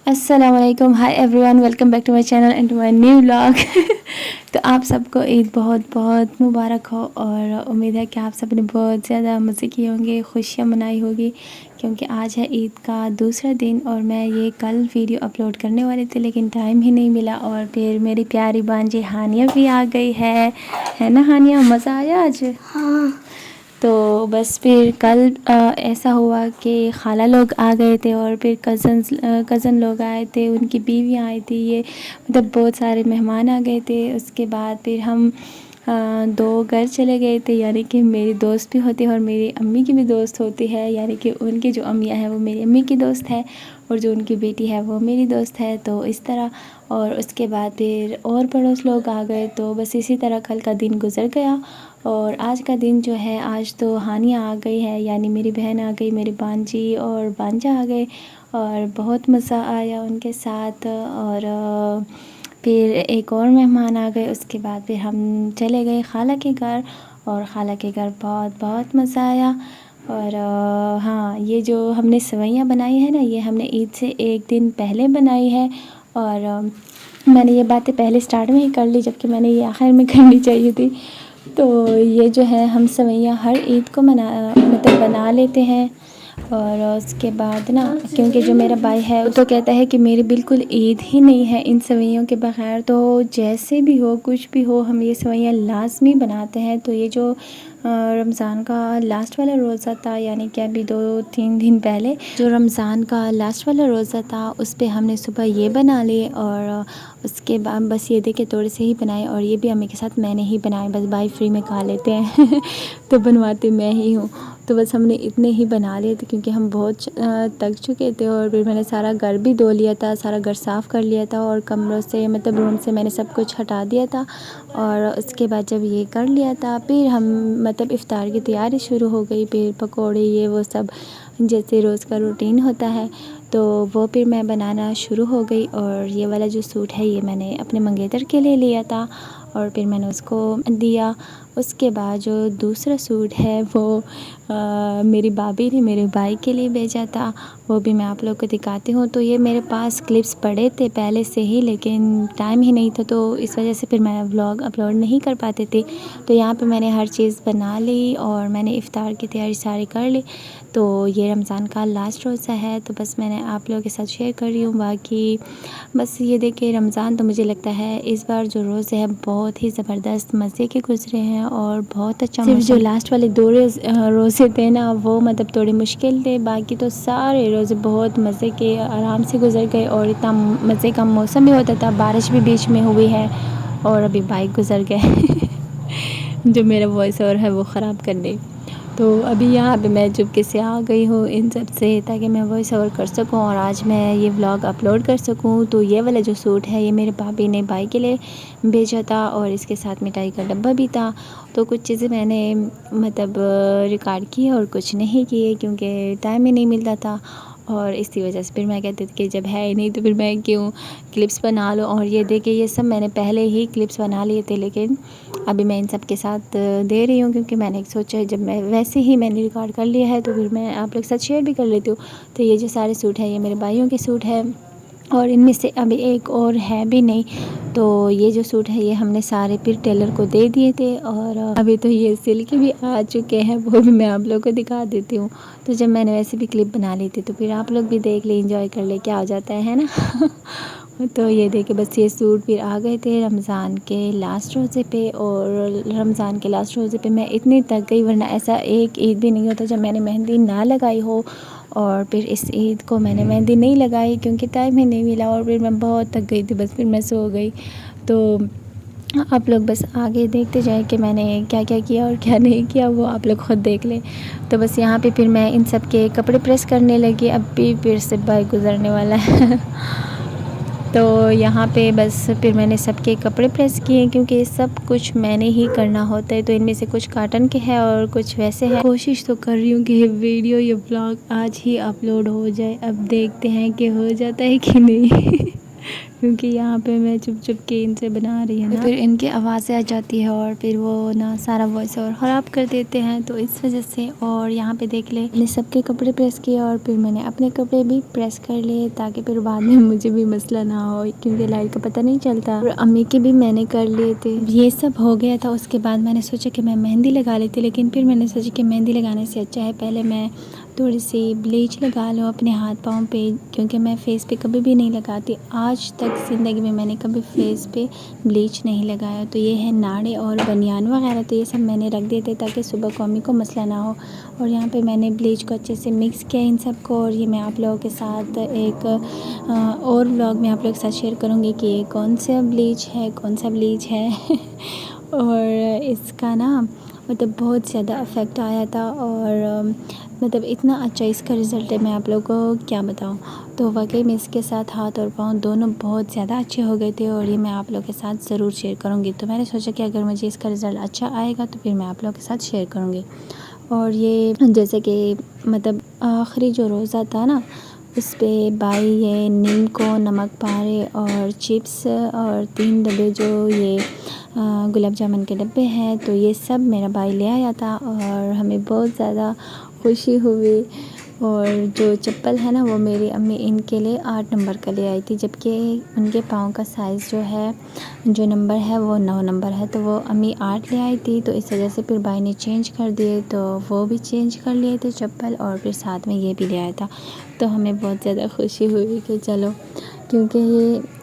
अस्सलाम वालेकुम, hi everyone, welcome back to my channel and to my new vlog. तो आप सबको ईद बहुत बहुत मुबारक हो और उम्मीद है कि आप सब ने बहुत ज़्यादा मज़े किए होंगे, खुशियाँ मनाई होगी, क्योंकि आज है ईद का दूसरा दिन और मैं ये कल वीडियो अपलोड करने वाली थी लेकिन टाइम ही नहीं मिला। और फिर मेरी प्यारी भांजी हानिया भी आ गई है ना हानिया, मज़ा आया आज? हाँ। तो बस फिर कल ऐसा हुआ कि खाला लोग आ गए थे और फिर कज़न लोग आए थे, उनकी बीवियाँ आई थी, ये मतलब बहुत सारे मेहमान आ गए थे। उसके बाद फिर हम दो घर चले गए थे, यानी कि मेरी दोस्त भी होती है और मेरी अम्मी की भी दोस्त होती है, यानी कि उनकी जो अम्मियाँ हैं वो मेरी अम्मी की दोस्त है और जो उनकी बेटी है वो मेरी दोस्त है। तो इस तरह और उसके बाद फिर और पड़ोस लोग आ गए। तो बस इसी तरह कल का दिन गुज़र गया। और आज का दिन जो है, आज तो हानिया आ गई है, यानी मेरी बहन आ गई, मेरी भांजी और भांजा आ गए और बहुत मज़ा आया उनके साथ। और फिर एक और मेहमान आ गए। उसके बाद फिर हम चले गए खाला के घर और खाला के घर बहुत बहुत मज़ा आया। और हाँ, ये जो हमने सेवइयाँ बनाई है ना, ये हमने ईद से एक दिन पहले बनाई है। और मैंने ये बातें पहले स्टार्ट में ही कर ली, जबकि मैंने ये आखिर में करनी चाहिए थी। तो ये जो है हम सेवइयाँ हर ईद को मतलब बना लेते हैं। और उसके बाद ना, क्योंकि जो मेरा भाई है वो तो कहता है कि मेरी बिल्कुल ईद ही नहीं है इन सेवइयों के बगैर, तो जैसे भी हो कुछ भी हो हम ये सेवइयाँ लाजमी बनाते हैं। तो ये जो रमज़ान का लास्ट वाला रोज़ा था, यानी कि अभी 2-3 दिन पहले जो रमज़ान का लास्ट वाला रोज़ा था, उस पर हमने सुबह ये बना लिए और उसके बाद बस ये देखे थोड़े से ही बनाए और ये भी अम्मी के साथ मैंने ही बनाए, बस भाई फ्री में खा लेते हैं तो बनवाते मैं ही हूँ। तो बस हमने इतने ही बना लिए थे क्योंकि हम बहुत थक चुके थे। और फिर मैंने सारा घर भी धो लिया था, सारा घर साफ़ कर लिया था और कमरों से मतलब रूम से मैंने सब कुछ हटा दिया था। और उसके बाद जब ये कर लिया था फिर हम मतलब इफ़्तार की तैयारी शुरू हो गई, फिर पकोड़े ये वो सब जैसे रोज़ का रूटीन होता है, तो वो फिर मैं बनाना शुरू हो गई। और ये वाला जो सूट है ये मैंने अपने मंगेतर के लिए लिया था और फिर मैंने उसको दिया। उसके बाद जो दूसरा सूट है वो मेरी भाभी ने मेरे भाई के लिए भेजा था, वो भी मैं आप लोगों को दिखाती हूँ। तो ये मेरे पास क्लिप्स पड़े थे पहले से ही, लेकिन टाइम ही नहीं था, तो इस वजह से फिर मैं व्लॉग अपलोड नहीं कर पाते थे। तो यहाँ पे मैंने हर चीज़ बना ली और मैंने इफ़्तार की तैयारी सारी कर ली। तो ये रमज़ान का लास्ट रोज़ा है, तो बस मैंने आप लोगों के साथ शेयर कर रही हूँ। बाकी बस ये देखिए, रमज़ान तो मुझे लगता है इस बार जो रोज़े हैं बहुत ही ज़बरदस्त मज़े के गुज़रे हैं और बहुत अच्छा। सिर्फ जो लास्ट वाले 2 रोज़े थे ना वो मतलब थोड़े मुश्किल थे, बाकी तो सारे रोज़े बहुत मज़े के आराम से गुज़र गए। और इतना मज़े का मौसम भी होता था, बारिश भी बीच में हुई है और अभी बाइक गुज़र गए जो मेरा वॉइस ओवर है वो ख़राब कर दे। तो अभी यहाँ पे मैं चुपके से आ गई हूँ इन सब से, ताकि मैं वॉइस ओवर कर सकूँ और आज मैं ये व्लॉग अपलोड कर सकूँ। तो ये वाला जो सूट है ये मेरे भाभी ने भाई के लिए भेजा था और इसके साथ मिठाई का डब्बा भी था। तो कुछ चीज़ें मैंने मतलब रिकॉर्ड की और कुछ नहीं किए क्योंकि टाइम ही नहीं मिलता था। और इसी वजह से फिर मैं कहती थी कि जब है ही नहीं तो फिर मैं क्यों क्लिप्स बना लूँ। और ये देखिए, ये सब मैंने पहले ही क्लिप्स बना लिए थे, लेकिन अभी मैं इन सब के साथ दे रही हूँ क्योंकि मैंने सोचा जब मैं वैसे ही मैंने रिकॉर्ड कर लिया है तो फिर मैं आप लोग के साथ शेयर भी कर लेती हूँ। तो ये जो सारे सूट है ये मेरे भाइयों के सूट है और इनमें से अभी एक और है भी नहीं। तो ये जो सूट है ये हमने सारे फिर टेलर को दे दिए थे और अभी तो ये सिल के भी आ चुके हैं, वो भी मैं आप लोगों को दिखा देती हूँ। तो जब मैंने वैसे भी क्लिप बना ली थी तो फिर आप लोग भी देख ले, इंजॉय कर ले, क्या हो जाता है ना तो ये देखिए, बस ये सूट फिर आ गए थे रमज़ान के लास्ट रोज़े पे। और रमज़ान के लास्ट रोज़े पे मैं इतनी थक गई, वरना ऐसा एक ईद भी नहीं होता जब मैंने मेहंदी ना लगाई हो। और फिर इस ईद को मैंने मेहंदी नहीं लगाई क्योंकि टाइम ही नहीं मिला और फिर मैं बहुत थक गई थी, बस फिर मैं सो गई। तो आप लोग बस आगे देखते जाएं कि मैंने क्या क्या किया और क्या नहीं किया, वो आप लोग ख़ुद देख लें। तो बस यहाँ पे फिर मैं इन सब के कपड़े प्रेस करने लगी, अब भी फिर से बाइक गुजरने वाला है तो यहाँ पे बस फिर मैंने सबके कपड़े प्रेस किए क्योंकि ये सब कुछ मैंने ही करना होता है। तो इनमें से कुछ कॉटन के हैं और कुछ वैसे हैं। कोशिश तो कर रही हूँ कि ये वीडियो ये ब्लॉग आज ही अपलोड हो जाए, अब देखते हैं कि हो जाता है कि नहीं क्योंकि यहाँ पे मैं चुप चुप के इनसे बना रही हूँ ना, फिर इनकी आवाज़ें आ जाती है और फिर वो ना सारा वॉइस और ख़राब कर देते हैं, तो इस वजह से। और यहाँ पे देख ले, मैंने सबके कपड़े प्रेस किए और फिर मैंने अपने कपड़े भी प्रेस कर लिए, ताकि फिर बाद में मुझे भी मसला ना हो, क्योंकि लाइट का पता नहीं चलता। और अम्मी के भी मैंने कर लिए थे। ये सब हो गया था, उसके बाद मैंने सोचा कि मैं मेहंदी लगा लेती, लेकिन फिर मैंने सोचा कि मेहंदी लगाने से अच्छा है पहले मैं थोड़ी सी ब्लीच लगा लूँ अपने हाथ पाँव पे, क्योंकि मैं फ़ेस पे कभी भी नहीं लगाती। आज तक ज़िंदगी में मैंने कभी फ़ेस पे ब्लीच नहीं लगाया। तो ये है नाड़े और बनियान वगैरह, तो ये सब मैंने रख दिए थे ताकि सुबह को अम्मी को मसला ना हो। और यहाँ पे मैंने ब्लीच को अच्छे से मिक्स किया इन सब को, और ये मैं आप लोगों के साथ एक और व्लॉग में आप लोगों के साथ शेयर करूँगी कि ये कौन सा ब्लीच है और इसका ना मतलब बहुत ज़्यादा इफ़ेक्ट आया था, और मतलब इतना अच्छा इसका रिज़ल्ट है, मैं आप लोगों को क्या बताऊं। तो वाकई में इसके साथ हाथ और पाँव दोनों बहुत ज़्यादा अच्छे हो गए थे, और ये मैं आप लोगों के साथ ज़रूर शेयर करूंगी। तो मैंने सोचा कि अगर मुझे इसका रिज़ल्ट अच्छा आएगा तो फिर मैं आप लोगों के साथ शेयर करूंगी। और ये जैसे कि मतलब आखिरी जो रोज़ा था ना, उस पे भाई ये नीम को नमक पारे और चिप्स और 3 डब्बे जो ये गुलाब जामुन के डब्बे हैं, तो ये सब मेरा भाई ले आया था और हमें बहुत ज़्यादा खुशी हुई। और जो चप्पल है ना, वो मेरी अम्मी इनके लिए 8 नंबर का ले आई थी, जबकि उनके पाँव का साइज़ जो है, जो नंबर है वो 9 नंबर है, तो वो अम्मी 8 ले आई थी। तो इस वजह से फिर भाई ने चेंज कर दिए, तो वो भी चेंज कर लिए थे चप्पल, और फिर साथ में ये भी ले आया था। तो हमें बहुत ज़्यादा खुशी हुई कि चलो, क्योंकि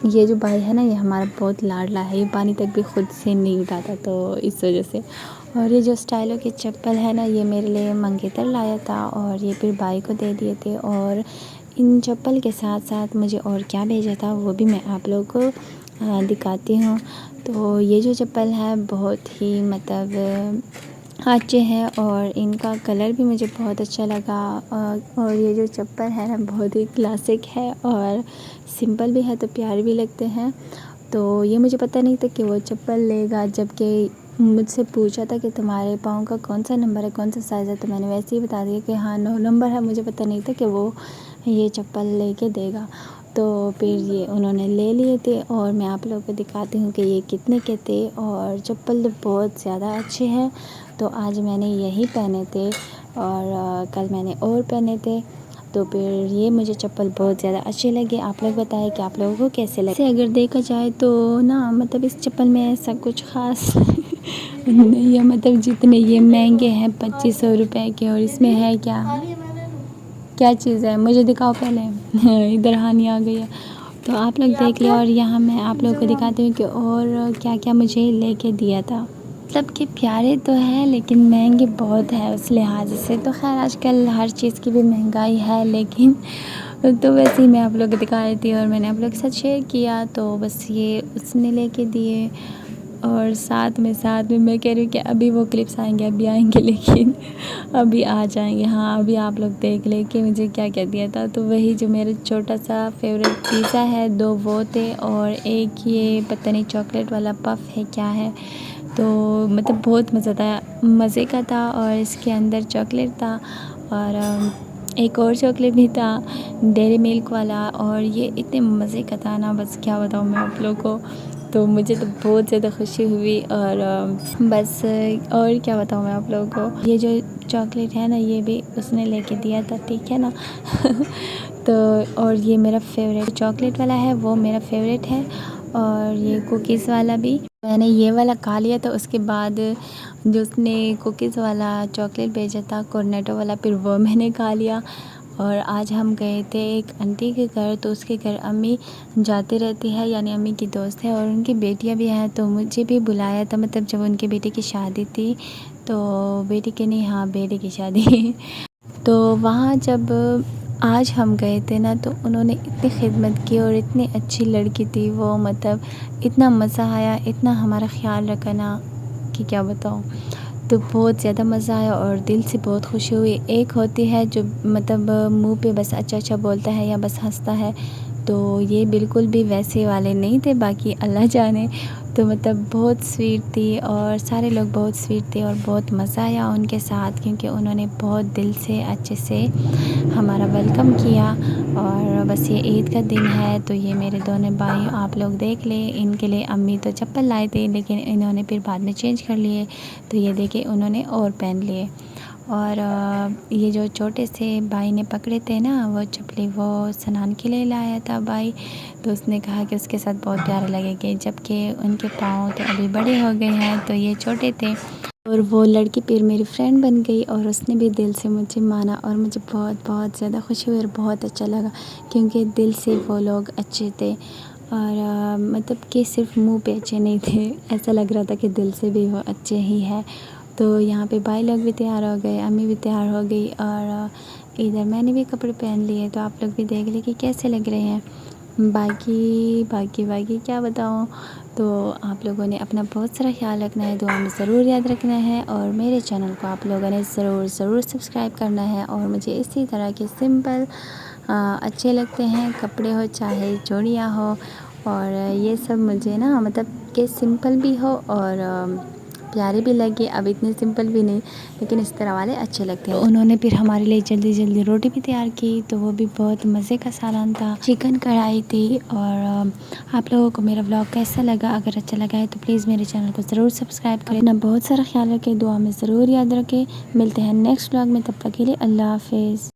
ये जो भाई है ना, ये हमारा बहुत लाडला है, ये पानी तक भी खुद से नहीं उठाता, तो इस वजह से। और ये जो स्टाइलों की चप्पल है ना, ये मेरे लिए मंगेतर लाया था, और ये फिर भाई को दे दिए थे। और इन चप्पल के साथ साथ मुझे और क्या भेजा था वो भी मैं आप लोगों को दिखाती हूँ। तो ये जो चप्पल है बहुत ही मतलब अच्छे हैं, और इनका कलर भी मुझे बहुत अच्छा लगा। और ये जो चप्पल है ना, बहुत ही क्लासिक है और सिंपल भी है, तो प्यारे भी लगते हैं। तो ये मुझे पता नहीं था कि वो चप्पल लेगा, जबकि मुझसे पूछा था कि तुम्हारे पाँव का कौन सा नंबर है, कौन सा साइज़ है, तो मैंने वैसे ही बता दिया कि हाँ 9 नंबर है। मुझे पता नहीं था कि वो ये चप्पल लेके देगा। तो फिर ये उन्होंने ले लिए थे, और मैं आप लोगों को दिखाती हूँ कि ये कितने के थे। और चप्पल तो बहुत ज़्यादा अच्छे हैं, तो आज मैंने यही पहने थे, और कल मैंने और पहने थे। तो फिर ये मुझे चप्पल बहुत ज़्यादा अच्छे लगे। आप लोग बताएं कि आप लोगों को कैसे लगे। अगर देखा जाए तो ना, मतलब इस चप्पल में ऐसा कुछ ख़ास नहीं है, मतलब जितने ये महंगे हैं 2500 रुपये के, और इसमें है क्या चीज़ है, मुझे दिखाओ पहले। इधर हानि आ गई है, तो आप लोग देख लिया। और यहाँ मैं आप लोगों को दिखाती हूँ कि और क्या क्या मुझे लेके दिया था। मतलब कि प्यारे तो हैं, लेकिन महंगे बहुत है उस लिहाज से। तो खैर आजकल हर चीज़ की भी महंगाई है, लेकिन तो वैसे ही मैं आप लोगों को दिखा रही थी, और मैंने आप लोगों के साथ शेयर किया। तो बस ये उसने लेके दिए, और साथ में मैं कह रही हूँ कि अभी वो क्लिप्स आएंगे, अभी आएंगे, लेकिन अभी आ जाएंगे। हाँ, अभी आप लोग देख लें कि मुझे क्या क्या दिया था। तो वही जो मेरा छोटा सा फेवरेट पिज़्ज़ा है, 2 वो थे, और एक ये पता नहीं चॉकलेट वाला पफ है क्या है। तो मतलब बहुत मज़े का था, और इसके अंदर चॉकलेट था, और एक और चॉकलेट भी था डेयरी मिल्क वाला, और ये इतने मज़े का था ना, बस क्या बताऊँ मैं आप लोगों को। तो मुझे तो बहुत ज़्यादा खुशी हुई, और बस और क्या बताऊँ मैं आप लोगों को। ये जो चॉकलेट है ना, ये भी उसने लेके दिया था, ठीक है ना। तो और ये मेरा फेवरेट चॉकलेट वाला है, वो मेरा फेवरेट है, और ये कुकीज़ वाला भी मैंने ये वाला खा लिया था। उसके बाद जो उसने कुकीज़ वाला चॉकलेट भेजा था कॉर्नेटो वाला, फिर वो मैंने खा लिया। और आज हम गए थे एक आंटी के घर, तो उसके घर अम्मी जाती रहती है, यानी अम्मी की दोस्त है, और उनकी बेटियां भी हैं। तो मुझे भी बुलाया था, मतलब जब उनके बेटे की शादी थी, तो बेटी की नहीं, हाँ बेटे की शादी। तो वहाँ जब आज हम गए थे ना, तो उन्होंने इतनी खिदमत की, और इतनी अच्छी लड़की थी वो, मतलब इतना मज़ा आया, इतना हमारा ख्याल रखा ना कि क्या बताऊँ। तो बहुत ज़्यादा मज़ा आया, और दिल से बहुत खुशी हुई। एक होती है जो मतलब मुंह पे बस अच्छा अच्छा बोलता है या बस हंसता है, तो ये बिल्कुल भी वैसे वाले नहीं थे, बाकी अल्लाह जाने। तो मतलब बहुत स्वीट थी और सारे लोग बहुत स्वीट थे और बहुत मज़ा आया उनके साथ, क्योंकि उन्होंने बहुत दिल से अच्छे से हमारा वेलकम किया। और बस ये ईद का दिन है, तो ये मेरे दोनों भाई आप लोग देख लें, इनके लिए अम्मी तो चप्पल लाए थे लेकिन इन्होंने फिर बाद में चेंज कर लिए, तो ये देखे उन्होंने और पहन लिए। और ये जो छोटे से भाई ने पकड़े थे ना वो चप्पली, वो सनान के लिए लाया था भाई, तो उसने कहा कि उसके साथ बहुत प्यारे लगेंगे, जबकि उनके पाँव तो अभी बड़े हो गए हैं, तो ये छोटे थे। और वो लड़की फिर मेरी फ्रेंड बन गई और उसने भी दिल से मुझे माना और मुझे बहुत बहुत ज़्यादा खुशी हुई और बहुत अच्छा लगा, क्योंकि दिल से वो लोग अच्छे थे। और मतलब कि सिर्फ मुंह पे अच्छे नहीं थे, ऐसा लग रहा था कि दिल से भी वो अच्छे ही है। तो यहाँ पे भाई लोग भी तैयार हो गए, अम्मी भी तैयार हो गई और इधर मैंने भी कपड़े पहन लिए, तो आप लोग भी देख लें कि कैसे लग रहे हैं। बाकी क्या बताऊँ। तो आप लोगों ने अपना बहुत सारा ख्याल रखना है, दुआ में ज़रूर याद रखना है और मेरे चैनल को आप लोगों ने ज़रूर सब्सक्राइब करना है। और मुझे इसी तरह के सिंपल अच्छे लगते हैं कपड़े, हो चाहे चूड़ियाँ हो, और ये सब मुझे ना मतलब कि सिंपल भी हो और प्यारे भी लगे। अब इतने सिंपल भी नहीं, लेकिन इस तरह वाले अच्छे लगते हैं। उन्होंने फिर हमारे लिए जल्दी जल्दी रोटी भी तैयार की, तो वो भी बहुत मज़े का सालन था, चिकन कढ़ाई थी। और आप लोगों को मेरा व्लॉग कैसा लगा? अगर अच्छा लगा है तो प्लीज़ मेरे चैनल को ज़रूर सब्सक्राइब करें, अपना बहुत सारा ख्याल रखें, दुआ में ज़रूर याद रखें। मिलते हैं नेक्स्ट व्लॉग में, तब तक के लिए अल्लाह हाफिज़।